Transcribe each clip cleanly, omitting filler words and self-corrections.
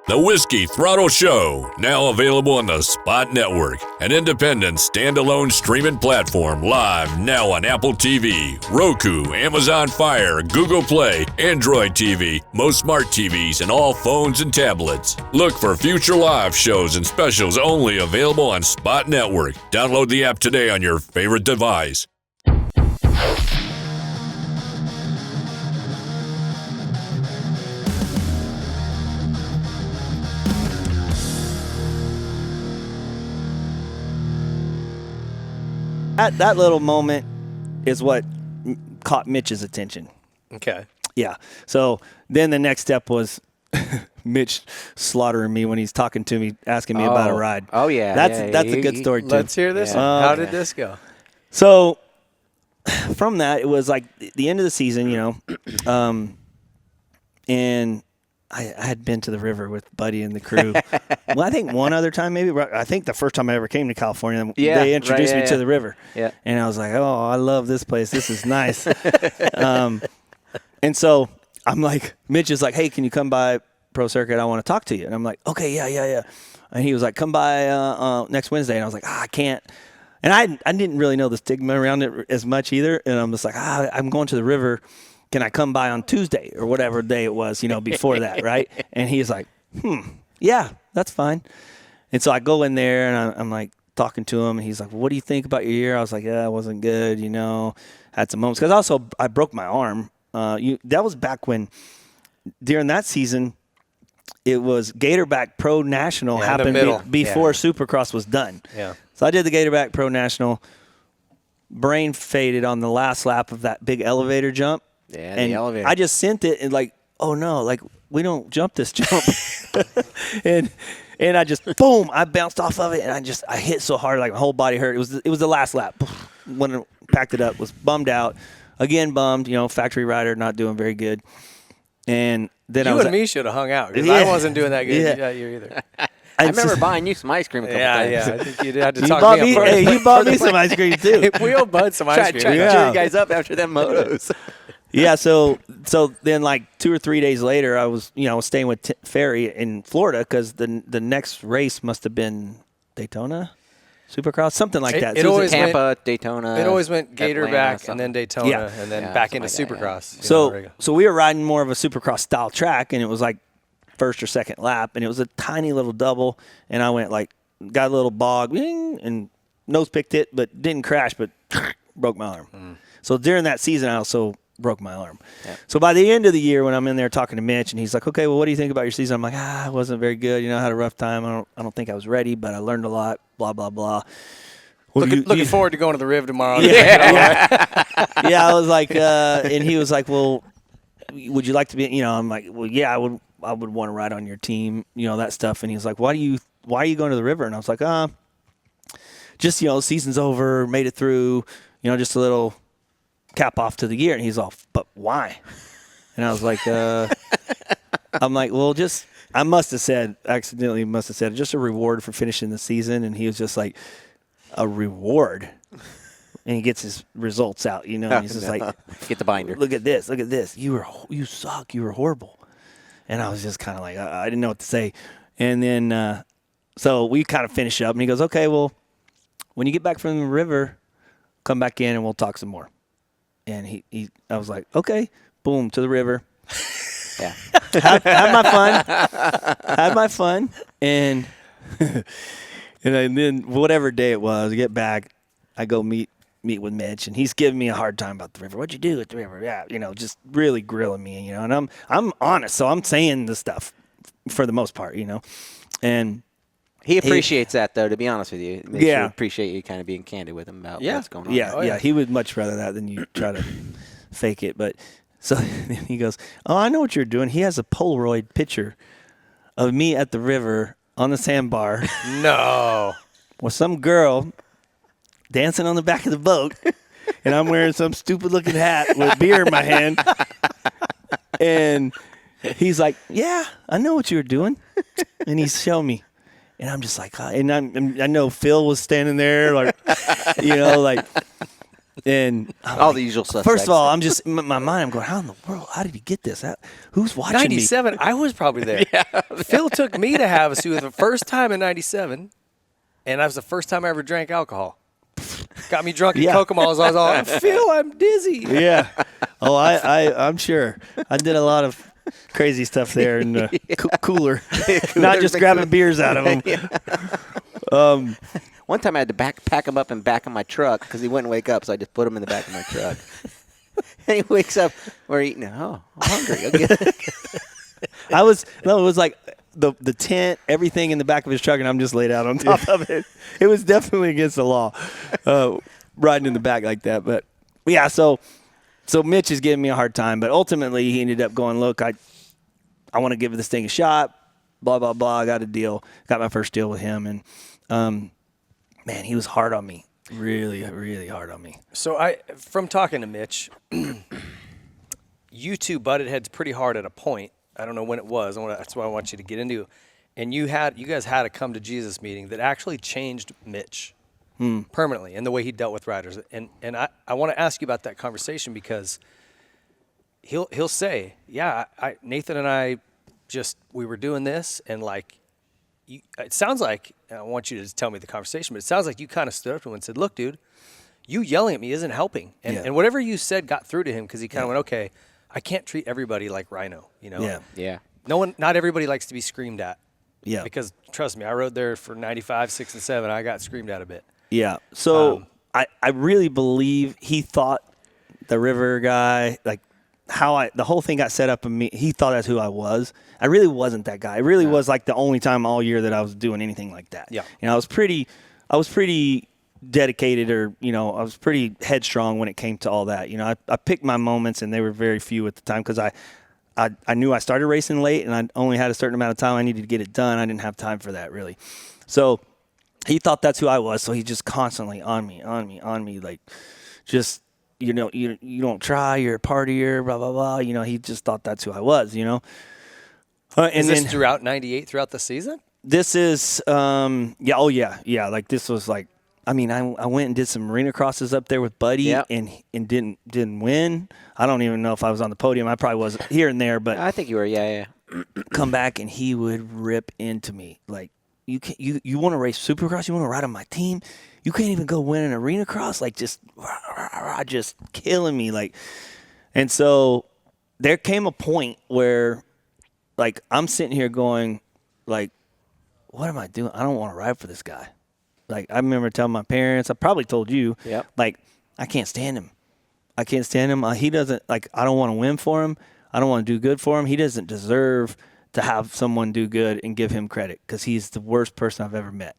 The Whiskey Throttle Show, now available on the Spot Network, an independent, standalone streaming platform, live now on Apple TV, Roku, Amazon Fire, Google Play, Android TV, most smart TVs, and all phones and tablets. Look for future live shows and specials only available on Spot Network. Download the app today on your favorite device. That little moment is what caught Mitch's attention. Okay. Yeah. So then the next step was Mitch slaughtering me when he's talking to me, asking me about a ride. Oh, yeah. That's a good story, too. Let's hear this one. How did this go? So from that, it was like the end of the season, and I had been to the river with Buddy and the crew. Well, I think one other time maybe. I think the first time I ever came to California, they introduced me to the river. Yeah. And I was like, oh, I love this place. This is nice. And so I'm like, Mitch is like, hey, can you come by Pro Circuit? I want to talk to you. And I'm like, okay, yeah. And he was like, come by next Wednesday. And I was like, I can't. And I didn't really know the stigma around it as much either. And I'm just like, I'm going to the river. Can I come by on Tuesday or whatever day it was, before that, right? And he's like, yeah, that's fine. And so I go in there and I'm like talking to him, and he's like, well, what do you think about your year? I was like, yeah, it wasn't good, had some moments. Because also I broke my arm. That was back when, during that season, it was Gatorback Pro National happened before Supercross was done. Yeah. So I did the Gatorback Pro National. Brain faded on the last lap of that big elevator jump. Yeah, and the elevator. I just sent it and like, oh no, like we don't jump this jump. and I just boom, I bounced off of it and I hit so hard like my whole body hurt. It was the last lap. When I packed it up, was bummed out. Again bummed, factory rider, not doing very good. And then you and me should have hung out because I wasn't doing that good that year either. I remember buying you some ice cream a couple times. Yeah, I think you had to talk me up. Hey, you bought me some ice cream too. We all bought some ice cream. Try to cheer you guys up after them motos. Yeah, so then like 2 or 3 days later, I was staying with Ferry in Florida because the next race must have been Daytona, Supercross, something like that. It always Tampa, Daytona. It always went Gatorback and then Daytona and then back into Supercross. So we were riding more of a Supercross style track, and it was like first or second lap, and it was a tiny little double, and I went like got a little bog and nose picked it, but didn't crash, but broke my arm. So during that season, I also broke my arm. Yeah. So by the end of the year, when I'm in there talking to Mitch, and he's like, "Okay, well, what do you think about your season?" I'm like, "It wasn't very good. I had a rough time. I don't think I was ready, but I learned a lot. Blah blah blah." Well, looking forward to going to the Riv tomorrow. Yeah, I was like, and he was like, "Well, would you like to be?" I'm like, "Well, yeah, I would want to ride on your team. That stuff." And he was like, "Why are you going to the river?" And I was like, just season's over, made it through. Just a little cap off to the year." And he's all, "But why?" And I was like, I'm like, well, I accidentally must have said just a reward for finishing the season. And he was just like, a reward. And he gets his results out, and he's just like, get the binder. Look at this. You suck. You were horrible. And I was just kind of like, I didn't know what to say. And then, so we kind of finish up, and he goes, "Okay, well, when you get back from the river, come back in and we'll talk some more." And I was like, okay, boom, to the river. Yeah. Had my fun. And then whatever day it was, I get back, I go meet with Mitch, and he's giving me a hard time about the river. "What'd you do at the river?" Yeah, just really grilling me, and I'm honest, so I'm saying the stuff for the most part, and he appreciates that, though, to be honest with you. He appreciate you kind of being candid with him about what's going on. Yeah, he would much rather that than you try to fake it. But so then he goes, "Oh, I know what you're doing." He has a Polaroid picture of me at the river on the sandbar. No. With some girl dancing on the back of the boat, and I'm wearing some stupid-looking hat with beer in my hand. And he's like, "Yeah, I know what you were doing." And he's showing me. And I'm just like, and I know Phil was standing there, like, like, And all the usual suspects. First of all, I'm just in my mind. I'm going, how in the world? How did he get this? Who's watching 97, I was probably there. Phil took me to Havasu the first time in 97, and that was the first time I ever drank alcohol. Got me drunk at Kokomo. I was all, Phil, I'm dizzy. Yeah. Oh, I'm sure. I did a lot of crazy stuff there in the cooler. Not just grabbing beers out of them. One time I had to pack him up in back of my truck because he wouldn't wake up, so I just put him in the back of my truck. And he wakes up, we're eating. Oh, I'm hungry. It was like the tent, everything in the back of his truck, and I'm just laid out on top of it. It was definitely against the law, riding in the back like that. But yeah, so Mitch is giving me a hard time, but ultimately he ended up going, look, I want to give this thing a shot. Blah blah blah. I got a deal. Got my first deal with him, and man, he was hard on me. Really, really hard on me. So from talking to Mitch, you two butted heads pretty hard at a point. I don't know when it was. That's what I want you to get into. And you guys had a come to Jesus meeting that actually changed Mitch permanently and the way he dealt with riders. And I want to ask you about that conversation because he'll say, yeah, Nathan and I we were doing this, and like, it sounds like, I want you to tell me the conversation, but it sounds like you kind of stood up to him and said, look, dude, you yelling at me isn't helping. And whatever you said got through to him because he kind of went, okay, I can't treat everybody like Rhino, you know? Yeah. Not everybody likes to be screamed at. Yeah. Because trust me, I rode there for 95, 6, and 7. I got screamed at a bit. Yeah. So I really believe he thought the river guy, like the whole thing got set up in me. He thought that's who I was. I really wasn't that guy. It really was like the only time all year that I was doing anything like that. Yeah. You know, I was pretty dedicated, or, you know, I was pretty headstrong when it came to all that. You know, I picked my moments, and they were very few at the time because I knew I started racing late, and I only had a certain amount of time I needed to get it done. I didn't have time for that, really. So he thought that's who I was, so he just constantly on me, like, just, you know, you don't try, you're a partier, blah, blah, blah. You know, he just thought that's who I was, you know. And this throughout 98, throughout the season? This is, yeah. Like, this was like, I mean, I went and did some marina crosses up there with Buddy, and didn't win. I don't even know if I was on the podium. I probably was here and there, but I think you were. Yeah. Come back, and he would rip into me like, you want to race Supercross? You want to ride on my team? You can't even go win an arena cross? Like, just killing me, like. And so there came a point where, like, I'm sitting here going, like, what am I doing? I don't want to ride for this guy. Like, I remember telling my parents, I probably told you, like, I can't stand him. He doesn't, like, I don't want to win for him. I don't want to do good for him. He doesn't deserve to have someone do good and give him credit because he's the worst person I've ever met.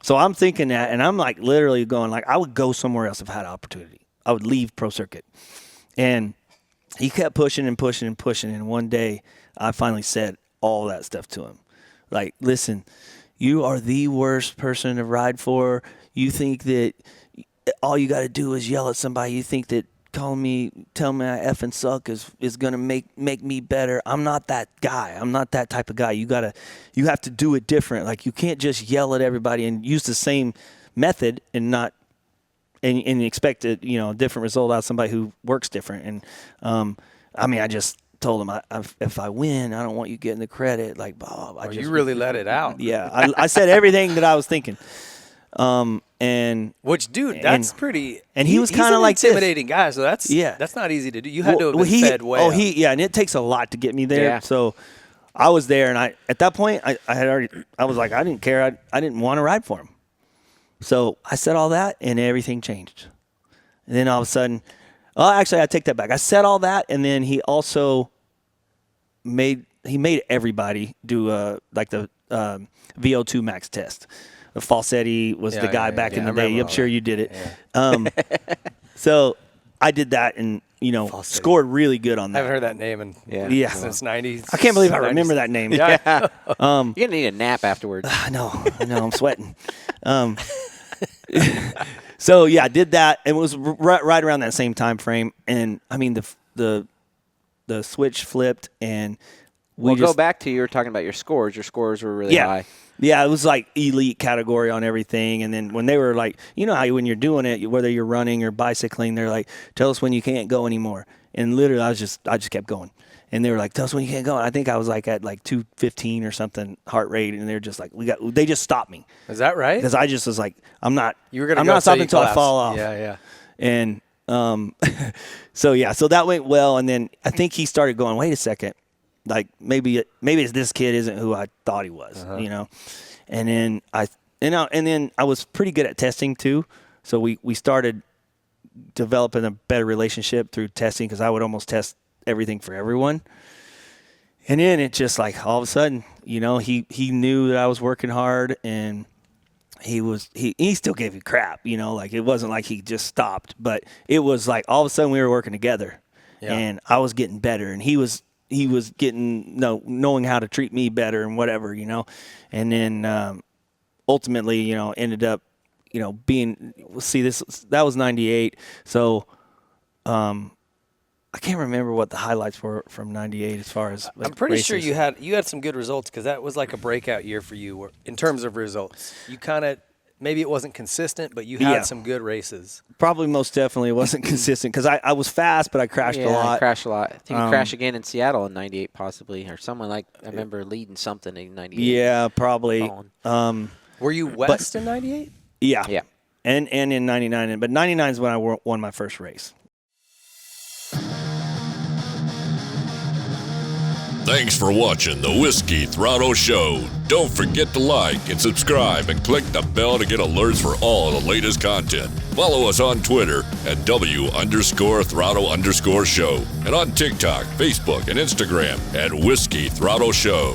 So I'm thinking that, and I'm, like, literally going, like, I would go somewhere else if I had an opportunity. I would leave Pro Circuit. And he kept pushing and pushing and pushing, and one day I finally said all that stuff to him. Like, listen, you are the worst person to ride for. You think that all you got to do is yell at somebody. You think that tell me I effing suck is going to make me better. I'm not that guy. I'm not that type of guy. You have to do it different. Like, you can't just yell at everybody and use the same method and expect a different result out of somebody who works different. And I mean, I just told him, if I win, I don't want you getting the credit. Like, Bob, you really let it out. Yeah, I said everything that I was thinking. Which, dude, that's pretty. And he was kind of like intimidating guy. So that's not easy to do. You had to have been fed well. And it takes a lot to get me there. Yeah. So I was there, and at that point, I was like, I didn't care. I didn't want to ride for him. So I said all that, and everything changed. And then all of a sudden, actually, I take that back. I said all that, and then he also made everybody do the VO2 max test. Falsetti was the guy back in the day. I'm sure you did it. Yeah. So I did that, and scored really good on that. I haven't heard that name since 90s. I can't believe I remember that name. Yeah. You're gonna need a nap afterwards. I know, I'm sweating. So yeah, I did that. It was right around that same time frame, and I mean the switch flipped, and Well, go back to you were talking about your scores. Your scores were really high. Yeah, it was like elite category on everything. And then when they were like, you know how when you're doing it, whether you're running or bicycling, they're like, tell us when you can't go anymore. And literally, I just kept going. And they were like, tell us when you can't go. And I think I was like at like 215 or something heart rate. And they're just like, they just stopped me. Is that right? Because I just was like, I'm not stopping until I fall off. Yeah. And so that went well. And then I think he started going, wait a second. Like maybe it's this kid isn't who I thought he was, you know. And then I was pretty good at testing too. So we started developing a better relationship through testing because I would almost test everything for everyone. And then it just like all of a sudden, you know, he knew that I was working hard and he still gave me crap, you know, like it wasn't like he just stopped, but it was like all of a sudden we were working together and I was getting better and he was getting knowing how to treat me better and whatever, you know. And then ultimately, you know, ended up, you know, that was 98. So I can't remember what the highlights were from 98 as far as like, I'm pretty races. sure you had some good results because that was like a breakout year for you in terms of results. You kind of maybe it wasn't consistent, but you had some good races. Probably most definitely wasn't consistent because I was fast, but I crashed a lot. I crashed a lot. I think you crashed again in Seattle in 98 possibly, or someone like I remember leading something in 98. Yeah, probably. Were you West in 98? Yeah. Yeah. And in 99. But 99 is when I won my first race. Thanks for watching the Whiskey Throttle Show. Don't forget to like and subscribe and click the bell to get alerts for all the latest content. Follow us on Twitter at W_Throttle_Show and on TikTok, Facebook, and Instagram at Whiskey Throttle Show.